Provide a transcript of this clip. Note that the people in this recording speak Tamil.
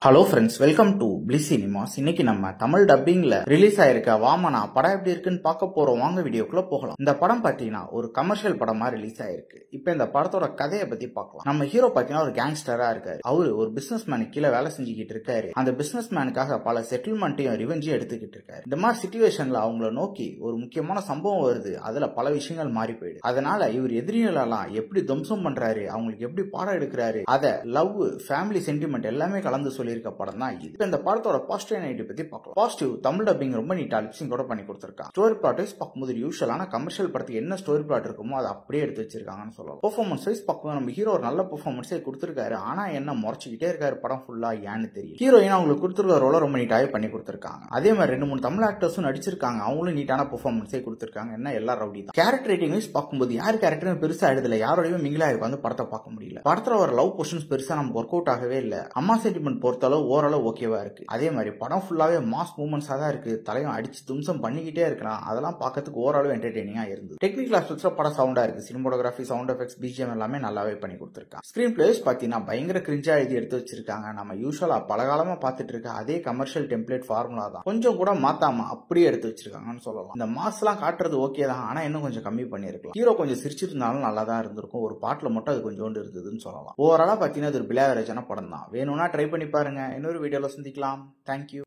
Hello friends, welcome to bliss cinemas. இன்னைக்கு நம்ம தமிழ் டப்பிங்ல ரிலீஸ் ஆயிருக்க வாமனா படம் எப்படி இருக்குன்னு பார்க்க போறோம். வாங்க வீடியோக்குள்ள போகலாம். இந்த படம் பாத்தீங்கன்னா ஒரு கமர்ஷியல் படமா ரிலீஸ் ஆயிருக்கு. இப்ப இந்த படத்தோட கதையை பத்தி பார்க்கலாம். நம்ம ஹீரோ பாத்தீங்கன்னா ஒரு கேங்ஸ்டரா இருக்காரு. அவரு ஒரு பிசினஸ் மேனுக்கு கீழே வேலை செஞ்சுக்கிட்டு இருக்காரு. அந்த பிசினஸ் மேனுக்காக பல செட்டில்மெண்ட்டையும் ரிவெஞ்சும் எடுத்துக்கிட்டு இருக்காரு. இந்த மாதிரி சிச்சுவேஷன்ல அவங்கள நோக்கி ஒரு முக்கியமான சம்பவம் வருது. அதுல பல விஷயங்கள் மாறி போயிடுது. அதனால இவர் எதிரிகளெல்லாம் எப்படி துவம்சம் பண்றாரு, அவங்களுக்கு எப்படி பாடம் எடுக்கிறாரு, அத லவ், ஃபேமிலி சென்டிமெண்ட் எல்லாமே கலந்து சொல்லி இருக்க படம் தான் இது. இந்த படத்தோட பாசிட்டிவ் நெகட்டிவ் பத்தி பார்க்கலாம். பாசிட்டிவ், தமிழ் டப்பிங் ரொம்ப நீட்டா லிப்சிங் கூட பண்ணி கொடுத்திருக்காங்க. ஸ்டோரி பிளாட் வைஸ் பார்க்கும்போது யூஷுவலான கமர்ஷியல் படத்துக்கு என்ன ஸ்டோரி பிளாட் இருக்குமோ அதை அப்படியே எடுத்து வச்சிருக்காங்கன்னு சொல்லலாம். பெர்ஃபார்மன்ஸ் வைஸ் பார்க்கும்போது நம்ம ஹீரோ ஒரு நல்ல பெர்ஃபார்மன்ஸே கொடுத்திருக்காரு. ஆனா என்ன முறைச்சிக்கிட்டே இருக்காரு படம் ஃபுல்லா, ஏன்னு தெரியும். ஹீரோயின் அவங்களுக்கு கொடுத்திருக்க ரோல ரொம்ப நீட்டாவே பண்ணி கொடுத்திருக்காங்க. அதே மாதிரி 2-3 தமிழ் ஆக்டர்ஸும் நடிச்சிருக்காங்க. அவங்களும் நீட்டான பெர்ஃபார்மன்ஸே கொடுத்திருக்காங்க. என்ன எல்லாம் ரவுடி தான். கேரக்டர் ரேட்டிங் வைஸ் பார்க்கும்போது யார் கேரக்டரும் பெருசா எழுதல, யாரோடய மிங்கிலா வந்து படத்தை பார்க்க முடியல. படத்துல ஒரு லவ் போர்ஷன்ஸ் பெருசா நமக்கு ஒர்க் அவுட் ஆகவே இல்ல. அம்மா சென்டிமெண்ட் பொறுத்தளவு ஓரளவு ஓகேவா இருக்கு. அதே மாதிரி படம் ஃபுல்லாவே மாஸ் மூவ்மெண்ட்ஸா தான் இருக்கு. தலையும் அடிச்சு தும்சம் பண்ணிக்கிட்டே இருக்கலாம். அதெல்லாம் பார்க்கறதுக்கு ஓரளவு என்டர்டெய்னிங்கா இருந்தது. டெக்னிக்கல் ஆஸ்பெக்ட்ஸ்ல படம் சவுண்டா இருக்கு. சினிமோட்டோகிராஃபி, சவுண்ட் எஃபெக்ட்ஸ், பிஜிஎம் எல்லாமே நல்லாவே பண்ணி கொடுத்திருக்காங்க. ஸ்கிரீன் பிளேஸ் பாத்தீங்கன்னா பயங்கர கிரிஞ்சா எழுதி எடுத்து வச்சிருக்காங்க. நம்ம யூஷுவலா பல காலமா பார்த்துட்டு இருக்க அதே கமர்ஷியல் டெம்ப்ளேட் ஃபார்முலா தான். கொஞ்சம் கூட மாத்தாம அப்படியே எடுத்து வச்சிருக்காங்கன்னு சொல்லலாம். இந்த மாஸ் எல்லாம் காட்டுறது ஓகே தான், ஆனா இன்னும் கொஞ்சம் கம்மி பண்ணிருக்கலாம். ஹீரோ கொஞ்சம் சிரிச்சிருந்தாலும் நல்லா தான் இருந்திருக்கும். ஒரு பாட்டுல மட்டும் அது கொஞ்சோண்டு இருந்ததுன்னு சொல்லலாம். ஓவராலா பாத்தீங்கன்னா இது ஒரு பிலாவரேஜான படம் தான். வேணும்னா ட்ரை பண்ணி பாருங்க. இன்னொரு வீடியோல சந்திக்கலாம். தேங்க்யூ.